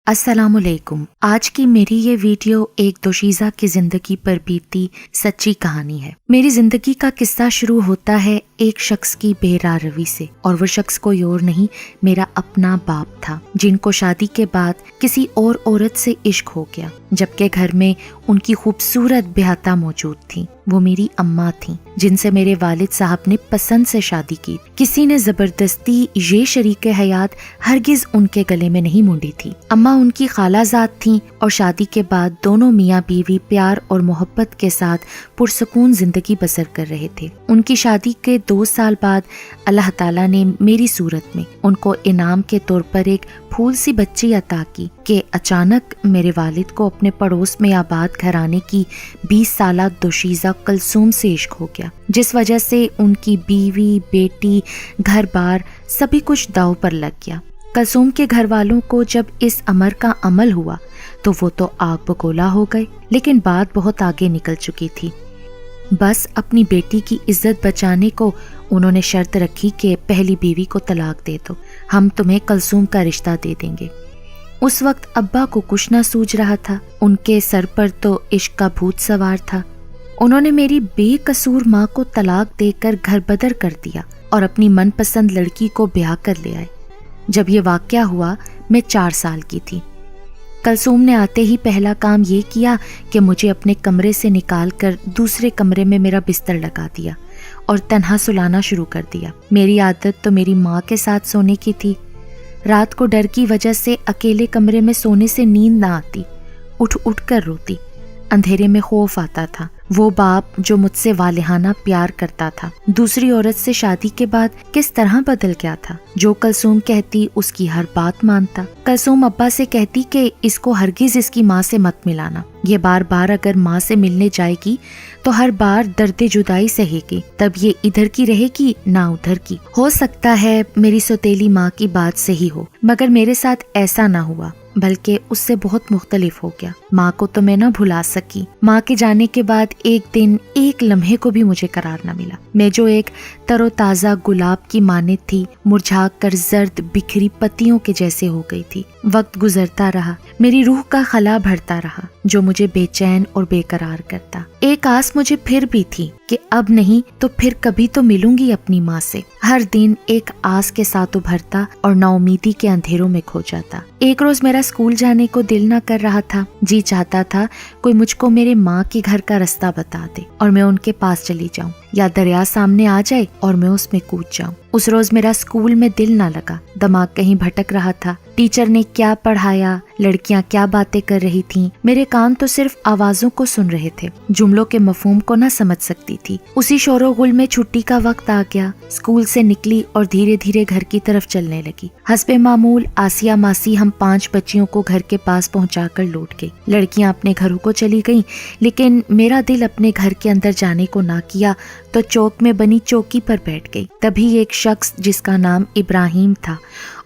السلام علیکم۔ آج کی میری یہ ویڈیو ایک دوشیزہ کی زندگی پر بیتی سچی کہانی ہے۔ میری زندگی کا قصہ شروع ہوتا ہے ایک شخص کی بے راہ روی سے، اور وہ شخص کوئی اور نہیں، میرا اپنا باپ تھا، جن کو شادی کے بعد کسی اور عورت سے عشق ہو گیا، جبکہ گھر میں ان کی خوبصورت بیاہتا موجود تھی۔ وہ میری اماں تھیں، جن سے میرے والد صاحب نے پسند سے شادی کی۔ کسی نے زبردستی یہ شریک حیات ہرگز ان کے گلے میں نہیں مونڈی تھی۔ اماں ان کی خالہ زاد تھیں، اور شادی کے بعد دونوں میاں بیوی پیار اور محبت کے ساتھ پرسکون زندگی بسر کر رہے تھے۔ ان کی شادی کے 2 سال بعد اللہ تعالیٰ نے میری صورت میں ان کو انعام کے طور پر ایک پھول سی بچی عطا کی کہ اچانک میرے والد کو اپنے پڑوس میں آباد گھرانے کی 20 سالہ دوشیزہ کلثوم سے عشق ہو گیا، جس وجہ سے ان کی بیوی، بیٹی، گھر بار سبھی کچھ داؤ پر لگ گیا۔ کلثوم کے گھر والوں کو جب اس امر کا عمل ہوا تو وہ تو آگ بگولا ہو گئے، لیکن بات بہت آگے نکل چکی تھی۔ بس اپنی بیٹی کی عزت بچانے کو انہوں نے شرط رکھی کہ پہلی بیوی کو طلاق دے دو، ہم تمہیں کلثوم کا رشتہ دے دیں گے۔ اس وقت ابا کو کچھ نہ سوج رہا تھا، ان کے سر پر تو عشق کا بھوت سوار تھا۔ انہوں نے میری بے قصور ماں کو طلاق دے کر گھر بدر کر دیا اور اپنی من پسند لڑکی کو بیاہ کر لے آئے۔ جب یہ واقعہ ہوا میں 4 سال کی تھی۔ کلثوم نے آتے ہی پہلا کام یہ کیا کہ مجھے اپنے کمرے سے نکال کر دوسرے کمرے میں میرا بستر لگا دیا اور تنہا سلانا شروع کر دیا۔ میری عادت تو میری ماں کے ساتھ سونے کی تھی۔ رات کو ڈر کی وجہ سے اکیلے کمرے میں سونے سے نیند نہ آتی، اٹھ اٹھ کر روتی۔ اندھیرے میں خوف آتا تھا۔ وہ باپ جو مجھ سے والہانہ پیار کرتا تھا، دوسری عورت سے شادی کے بعد کس طرح بدل گیا تھا۔ جو کلثوم کہتی اس کی ہر بات مانتا۔ کلثوم ابا سے کہتی کہ اس کو ہرگز اس کی ماں سے مت ملانا، یہ بار بار اگر ماں سے ملنے جائے گی تو ہر بار درد جدائی سہے گی، تب یہ ادھر کی رہے گی نہ ادھر کی۔ ہو سکتا ہے میری سوتیلی ماں کی بات صحیح ہو، مگر میرے ساتھ ایسا نہ ہوا، بلکہ اس سے بہت مختلف ہو گیا۔ ماں کو تو میں نہ بھلا سکی۔ ماں کے جانے کے بعد ایک دن، ایک لمحے کو بھی مجھے قرار نہ ملا۔ میں جو ایک تر و تازہ گلاب کی مانند تھی، مرجھا کر زرد بکھری پتیوں کے جیسے ہو گئی تھی۔ وقت گزرتا رہا، میری روح کا خلا بڑھتا رہا جو مجھے بے چین اور بے قرار کرتا۔ ایک آس مجھے پھر بھی تھی کہ اب نہیں تو پھر کبھی تو ملوں گی اپنی ماں سے۔ ہر دن ایک آس کے ساتھ ابھرتا اور نا امیدی کے اندھیروں میں کھو جاتا۔ ایک روز میرا اسکول جانے کو دل نہ کر رہا تھا، جی چاہتا تھا کوئی مجھ کو میرے ماں کے گھر کا رستہ بتا دے اور میں ان کے پاس چلی جاؤں، یا دریا سامنے آ جائے اور میں اس میں کود جاؤں۔ اس روز میرا اسکول میں دل نہ لگا، دماغ کہیں بھٹک رہا تھا۔ ٹیچر نے کیا پڑھایا، لڑکیاں کیا باتیں کر رہی تھیں، میرے کان تو صرف آوازوں کو سن رہے تھے، جملوں کے مفہوم کو نہ سمجھ سکتی تھی۔ اسی شور و غل میں چھٹی کا وقت آ گیا۔ اسکول سے نکلی اور دھیرے دھیرے گھر کی طرف چلنے لگی۔ حسب معمول آسیہ ماسی ہم 5 بچیوں کو گھر کے پاس پہنچا کر لوٹ گئی۔ لڑکیاں اپنے گھروں کو چلی گئیں، لیکن میرا دل اپنے گھر کے اندر جانے کو نہ کیا تو چوک میں بنی چوکی پر بیٹھ گئی۔ تبھی ایک شخص جس کا نام ابراہیم تھا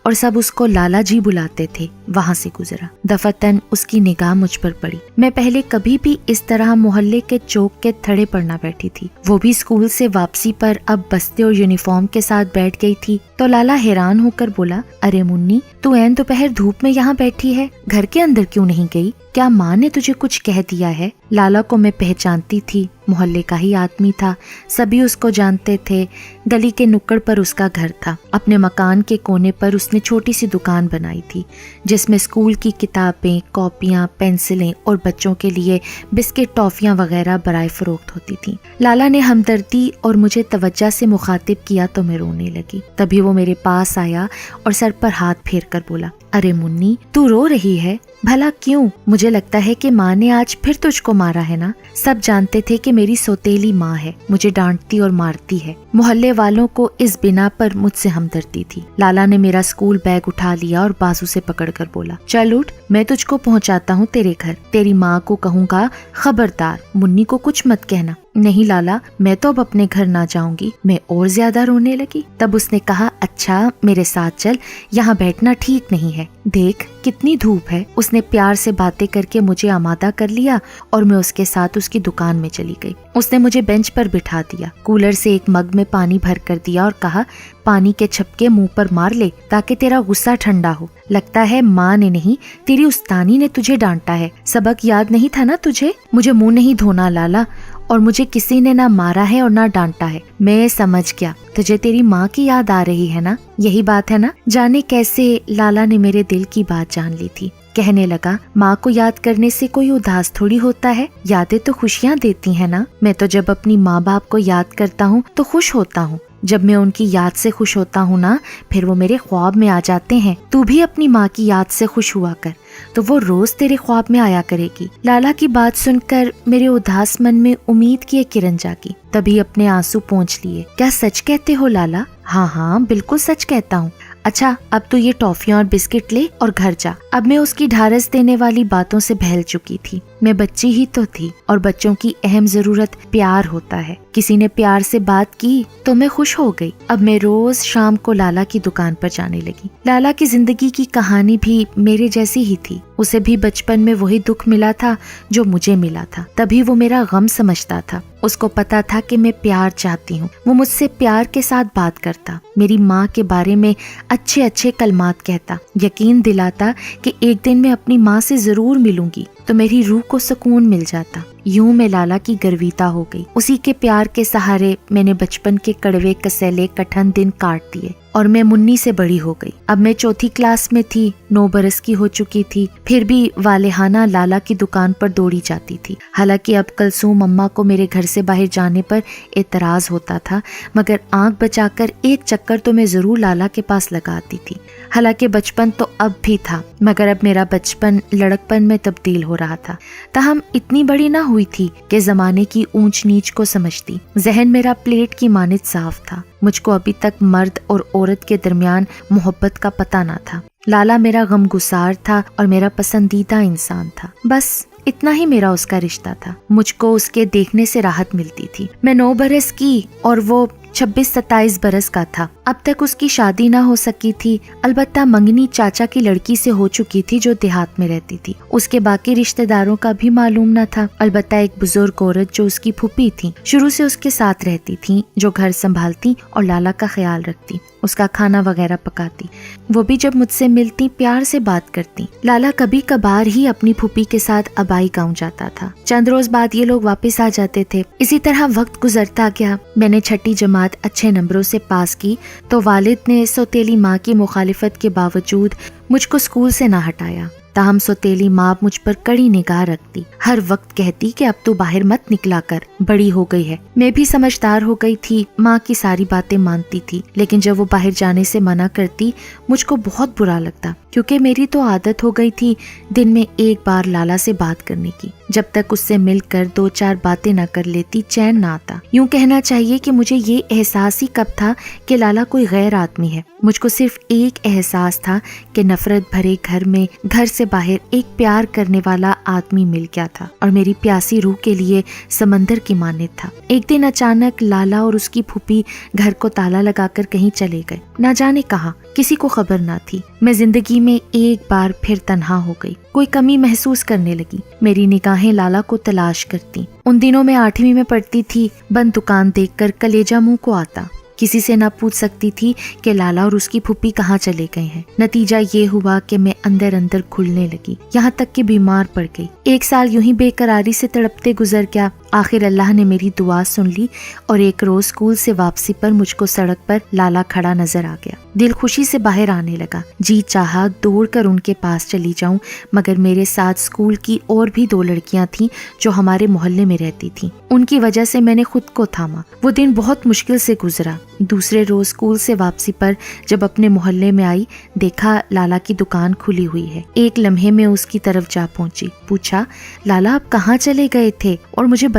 اور سب اس کو لالا جی بلاتے تھے، وہاں سے گزرا۔ دفتن اس کی نگاہ مجھ پر پڑی۔ میں پہلے کبھی بھی اس طرح محلے کے چوک کے تھڑے پر نہ بیٹھی تھی۔ وہ بھی اسکول سے واپسی پر اب بستے اور یونیفارم کے ساتھ بیٹھ گئی تھی تو لالا حیران ہو کر بولا، ارے منی، تو عین دوپہر دھوپ میں یہاں بیٹھی ہے، گھر کے اندر کیوں نہیں گئی؟ کیا ماں نے تجھے کچھ کہہ دیا ہے؟ لالا کو میں پہچانتی تھی، محلے کا ہی آدمی تھا، سبھی اس کو جانتے تھے۔ گلی کے نکڑ پر اس کا گھر تھا۔ اپنے مکان کے کونے پر اس نے چھوٹی سی دکان بنائی تھی جس میں اسکول کی کتابیں، کاپیاں، پینسلیں اور بچوں کے لیے بسکٹ، ٹافیاں وغیرہ برائے فروخت ہوتی تھیں۔ لالا نے ہمدردی اور مجھے توجہ سے مخاطب کیا تو میں رونے لگی۔ تبھی وہ میرے پاس آیا اور سر پر ہاتھ پھیر کر بولا، ارے منی، تو رو رہی ہے؟ بھلا کیوں؟ مجھے لگتا ہے کہ ماں نے آج پھر تجھ کو مارا ہے نا؟ سب جانتے تھے کہ میری سوتیلی ماں ہے، مجھے ڈانٹتی اور مارتی ہے۔ محلے والوں کو اس بنا پر مجھ سے ہمدردی تھی۔ لالا نے میرا اسکول بیگ اٹھا لیا اور بازو سے پکڑ کر بولا، چل اٹھ، میں تجھ کو پہنچاتا ہوں تیرے گھر۔ تیری ماں کو کہوں گا خبردار منی کو کچھ مت کہنا۔ نہیں لالا، میں تو اب اپنے گھر نہ جاؤں گی۔ میں اور زیادہ رونے لگی۔ تب اس نے کہا اچھا میرے ساتھ چل، یہاں بیٹھنا ٹھیک نہیں ہے، دیکھ کتنی دھوپ ہے۔ اس نے پیار سے باتیں کر کے مجھے آمادہ کر لیا اور میں اس کے ساتھ اس کی دکان میں چلی گئی۔ اس نے مجھے بینچ پر بٹھا دیا، کولر سے ایک مگ میں پانی بھر کر دیا اور کہا پانی کے چھپکے منہ پر مار لے تاکہ تیرا غصہ ٹھنڈا ہو۔ لگتا ہے ماں نے نہیں تیری استانی نے تجھے ڈانٹا ہے، سبق یاد نہیں تھا نا تجھے؟ مجھے منہ نہیں دھونا لالا، اور مجھے کسی نے نہ مارا ہے اور نہ ڈانٹا ہے۔ میں سمجھ گیا، تجھے تیری ماں کی یاد آ رہی ہے نا، یہی بات ہے نا؟ جانے کیسے لالا نے میرے دل کی بات جان لی تھی۔ کہنے لگا ماں کو یاد کرنے سے کوئی اداس تھوڑی ہوتا ہے، یادیں تو خوشیاں دیتی ہیں نا۔ میں تو جب اپنی ماں باپ کو یاد کرتا ہوں تو خوش ہوتا ہوں، جب میں ان کی یاد سے خوش ہوتا ہوں نا، پھر وہ میرے خواب میں آ جاتے ہیں۔ تو بھی اپنی ماں کی یاد سے خوش ہوا کر، تو وہ روز تیرے خواب میں آیا کرے گی۔ لالا کی بات سن کر میرے اداس من میں امید کی ایک کرن جاگی، تبھی اپنے آنسو پونچھ لیے۔ کیا سچ کہتے ہو لالا؟ ہاں ہاں بالکل سچ کہتا ہوں۔ اچھا اب تو یہ ٹافیاں اور بسکٹ لے اور گھر جا۔ اب میں اس کی ڈھارس دینے والی باتوں سے بہل چکی تھی۔ میں بچی ہی تو تھی، اور بچوں کی اہم ضرورت پیار ہوتا ہے۔ کسی نے پیار سے بات کی تو میں خوش ہو گئی۔ اب میں روز شام کو لالا کی دکان پر جانے لگی۔ لالا کی زندگی کی کہانی بھی میرے جیسی ہی تھی۔ اسے بھی بچپن میں وہی دکھ ملا تھا جو مجھے ملا تھا، تبھی وہ میرا غم سمجھتا تھا۔ اس کو پتا تھا کہ میں پیار چاہتی ہوں، وہ مجھ سے پیار کے ساتھ بات کرتا، میری ماں کے بارے میں اچھے اچھے کلمات کہتا، یقین دلاتا کہ ایک دن میں اپنی ماں سے ضرور ملوں گی تو میری روح کو سکون مل جاتا۔ یوں میں لالا کی گرویتا ہو گئی۔ اسی کے پیار کے سہارے میں نے بچپن کے کڑوے کسیلے کٹھن دن کاٹ دیے، اور میں منی سے بڑی ہو گئی۔ اب میں چوتھی کلاس میں تھی، 9 برس کی ہو چکی تھی، پھر بھی والہانہ لالا کی دکان پر دوڑی جاتی تھی۔ حالانکہ اب کلثوم اماں کو میرے گھر سے باہر جانے پر اعتراض ہوتا تھا، مگر آنکھ بچا کر ایک چکر تو میں ضرور لالا کے پاس لگاتی تھی۔ حالانکہ بچپن تو اب بھی تھا، مگر اب میرا بچپن لڑکپن میں تبدیل ہو رہا تھا۔ تاہم اتنی بڑی نہ ہوئی تھی کہ زمانے کی اونچ نیچ کو سمجھتی۔ ذہن میرا پلیٹ کی مانند صاف تھا۔ مجھ کو ابھی تک مرد اور عورت کے درمیان محبت کا پتہ نہ تھا۔ لالا میرا غم گسار تھا اور میرا پسندیدہ انسان تھا، بس اتنا ہی میرا اس کا رشتہ تھا۔ مجھ کو اس کے دیکھنے سے راحت ملتی تھی۔ میں 9 برس کی اور وہ 26-27 برس کا تھا۔ اب تک اس کی شادی نہ ہو سکی تھی، البتہ منگنی چاچا کی لڑکی سے ہو چکی تھی جو دیہات میں رہتی تھی۔ اس کے باقی رشتہ داروں کا بھی معلوم نہ تھا، البتہ ایک بزرگ عورت جو اس کی پھوپھی تھی، شروع سے اس کے ساتھ رہتی تھی، جو گھر سنبھالتی اور لالا کا خیال رکھتی، اس کا کھانا وغیرہ پکاتی۔ وہ بھی جب مجھ سے ملتی پیار سے بات کرتی۔ لالا کبھی کبھار ہی اپنی پھوپھی کے ساتھ ابائی گاؤں جاتا تھا، چند روز بعد یہ لوگ واپس آ جاتے تھے۔ اسی طرح وقت گزرتا گیا۔ میں نے 6ٹھی جماعت اچھے نمبروں سے پاس کی تو والد نے سوتیلی ماں کی مخالفت کے باوجود مجھ کو اسکول سے نہ ہٹایا۔ تاہم سوتیلی ماں مجھ پر کڑی نگاہ رکھتی، ہر وقت کہتی کہ اب تو باہر مت نکلا کر، بڑی ہو گئی ہے۔ میں بھی سمجھدار ہو گئی تھی، ماں کی ساری باتیں مانتی تھی، لیکن جب وہ باہر جانے سے منع کرتی مجھ کو بہت برا لگتا، کیونکہ میری تو عادت ہو گئی تھی دن میں ایک بار لالا سے بات کرنے کی۔ جب تک اس سے مل کر 2-4 باتیں نہ کر لیتی چین نہ آتا۔ یوں کہنا چاہیے کہ مجھے یہ احساس ہی کب تھا کہ لالا کوئی غیر آدمی ہے۔ مجھ کو صرف ایک احساس تھا کہ نفرت بھرے گھر میں گھر سے باہر ایک پیار کرنے والا آدمی مل گیا تھا، اور میری پیاسی روح کے لیے سمندر کی مانند تھا۔ ایک دن اچانک لالا اور اس کی پھوپھی گھر کو تالا لگا کر کہیں چلے گئے، نہ جانے کہاں، کسی کو خبر نہ تھی۔ میں زندگی میں ایک بار پھر تنہا ہو گئی، کوئی کمی محسوس کرنے لگی۔ میری نگاہیں لالا کو تلاش کرتی۔ ان دنوں میں 8ویں میں پڑھتی تھی، بند دکان دیکھ کر کلیجہ منہ کو آتا۔ کسی سے نہ پوچھ سکتی تھی کہ لالا اور اس کی پھوپھی کہاں چلے گئے ہیں۔ نتیجہ یہ ہوا کہ میں اندر اندر کھلنے لگی، یہاں تک کہ بیمار پڑ گئی۔ 1 سال یوں ہی بے قراری سے تڑپتے گزر گیا۔ آخر اللہ نے میری دعا سن لی، اور ایک روز اسکول سے واپسی پر مجھ کو سڑک پر لالا کھڑا نظر آ گیا۔ دل خوشی سے باہر آنے لگا، جی چاہا دوڑ کر ان کے پاس چلی جاؤں، مگر میرے ساتھ اسکول کی اور بھی 2 لڑکیاں تھیں جو ہمارے محلے میں رہتی تھیں، ان کی وجہ سے میں نے خود کو تھاما۔ وہ دن بہت مشکل سے گزرا۔ دوسرے روز اسکول سے واپسی پر جب اپنے محلے میں آئی، دیکھا لالا کی دکان کھلی ہوئی ہے۔ ایک لمحے میں اس کی طرف جا پہنچی، پوچھا لالا آپ کہاں چلے گئے تھے اور مجھے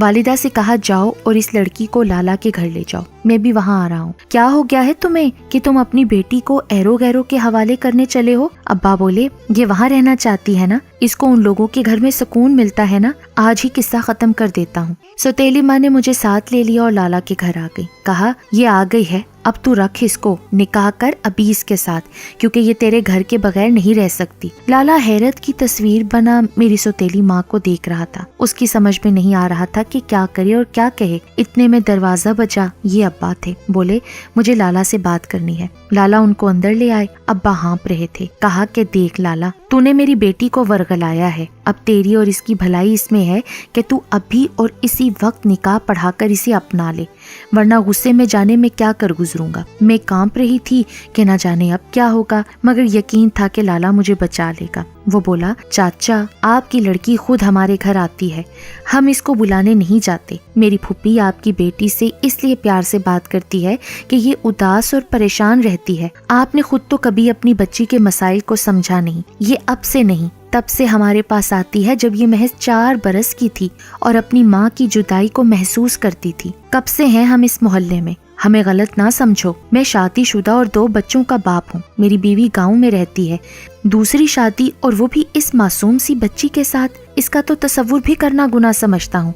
والدہ سے کہا جاؤ اور اس لڑکی کو لالا کے گھر لے جاؤ، میں بھی وہاں آ رہا ہوں۔ کیا ہو گیا ہے تمہیں کہ تم اپنی بیٹی کو ایرو گیرو کے حوالے کرنے چلے ہو؟ ابا بولے یہ وہاں رہنا چاہتی ہے نا، اس کو ان لوگوں کے گھر میں سکون ملتا ہے نا، آج ہی قصہ ختم کر دیتا ہوں۔ سوتیلی ماں نے مجھے ساتھ لے لیا اور لالا کے گھر آ گئی۔ کہا یہ آ گئی ہے، اب تو رکھ اس کو، نکاح کر ابھی اس کے ساتھ، کیونکہ یہ تیرے گھر کے بغیر نہیں رہ سکتی۔ لالا حیرت کی تصویر بنا میری سوتیلی ماں کو دیکھ رہا تھا، اس کی سمجھ میں نہیں آ رہا تھا کہ کیا کرے اور کیا کہے۔ اتنے میں دروازہ بجا، یہ ابا تھے۔ بولے مجھے لالا سے بات کرنی ہے۔ لالا ان کو اندر لے آئے۔ ابا ہانپ رہے تھے۔ کہا کہ دیکھ لالا، تو نے میری بیٹی کو ورغلایا ہے، اب تیری اور اس کی بھلائی اس میں ہے کہ تو ابھی اور اسی وقت نکاح پڑھا کر اسے اپنا لے، ورنہ غصے میں جانے میں کیا کر گزروں گا۔ میں کانپ رہی تھی کہ نہ جانے اب کیا ہوگا، مگر یقین تھا کہ لالا مجھے بچا لے گا۔ وہ بولا چاچا آپ کی لڑکی خود ہمارے گھر آتی ہے، ہم اس کو بلانے نہیں جاتے۔ میری پھوپھی آپ کی بیٹی سے اس لیے پیار سے بات کرتی ہے کہ یہ اداس اور پریشان رہتی ہے۔ آپ نے خود تو کبھی اپنی بچی کے مسائل کو سمجھا نہیں، یہ اب سے نہیں تب سے ہمارے پاس آتی ہے جب یہ محض 4 برس کی تھی اور اپنی ماں کی جدائی کو محسوس کرتی تھی۔ کب سے ہیں ہم اس محلے میں، ہمیں غلط نہ سمجھو، میں شادی شدہ اور 2 بچوں کا باپ ہوں، میری بیوی گاؤں میں رہتی ہے، دوسری شادی اور وہ بھی اس معصوم سی بچی کے ساتھ، اس کا تو تصور بھی کرنا گناہ سمجھتا ہوں۔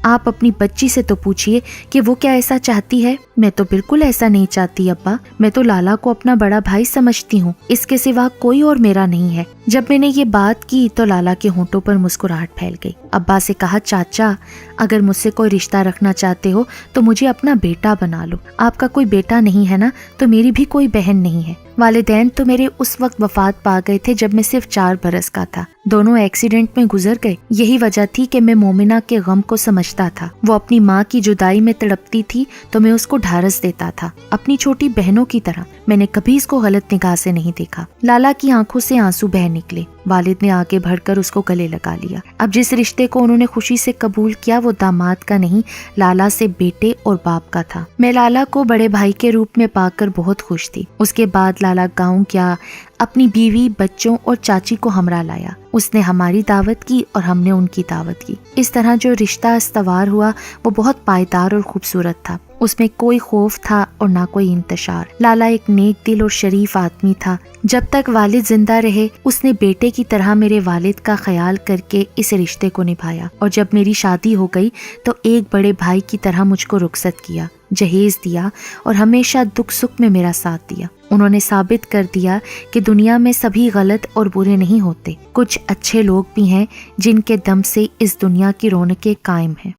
آپ اپنی بچی سے تو پوچھئے کہ وہ کیا ایسا چاہتی ہے۔ میں تو بالکل ایسا نہیں چاہتی ابا، میں تو لالا کو اپنا بڑا بھائی سمجھتی ہوں، اس کے سوا کوئی اور میرا نہیں ہے۔ جب میں نے یہ بات کی تو لالا کے ہونٹوں پر مسکراہٹ پھیل گئی۔ ابا سے کہا چاچا اگر مجھ سے کوئی رشتہ رکھنا چاہتے ہو تو مجھے اپنا بیٹا بنا لو۔ آپ کا کوئی بیٹا نہیں ہے نا، تو میری بھی کوئی بہن نہیں ہے۔ والدین تو میرے اس وقت وفات پا گئے تھے جب میں صرف 4 برس کا تھا، دونوں ایکسیڈنٹ میں گزر گئے۔ یہی وجہ تھی کہ میں مومنہ کے غم کو سمجھتا تھا، وہ اپنی ماں کی جدائی میں تڑپتی تھی تو میں اس کو ڈھارس دیتا تھا، اپنی چھوٹی بہنوں کی طرح۔ میں نے کبھی اس کو غلط نگاہ سے نہیں دیکھا۔ لالا کی آنکھوں سے آنسو بہہ نکلے۔ والد نے آگے بڑھ کر اس کو گلے لگا لیا۔ اب جس رشتے کو انہوں نے خوشی سے قبول کیا وہ داماد کا نہیں، لالا سے بیٹے اور باپ کا تھا۔ میں لالا کو بڑے بھائی کے روپ میں پا کر بہت خوش تھی۔ اس کے بعد لالا گاؤں گیا، اپنی بیوی، بچوں اور چاچی کو ہمراہ لایا۔ اس نے ہماری دعوت کی اور ہم نے ان کی دعوت کی۔ اس طرح جو رشتہ استوار ہوا وہ بہت پائیدار اور خوبصورت تھا، اس میں کوئی خوف تھا اور نہ کوئی انتشار۔ لالا ایک نیک دل اور شریف آدمی تھا۔ جب تک والد زندہ رہے اس نے بیٹے کی طرح میرے والد کا خیال کر کے اس رشتے کو نبھایا، اور جب میری شادی ہو گئی تو ایک بڑے بھائی کی طرح مجھ کو رخصت کیا، جہیز دیا اور ہمیشہ دکھ سکھ میں میرا ساتھ دیا۔ انہوں نے ثابت کر دیا کہ دنیا میں سبھی غلط اور برے نہیں ہوتے، کچھ اچھے لوگ بھی ہیں جن کے دم سے اس دنیا کی رونقیں قائم ہیں۔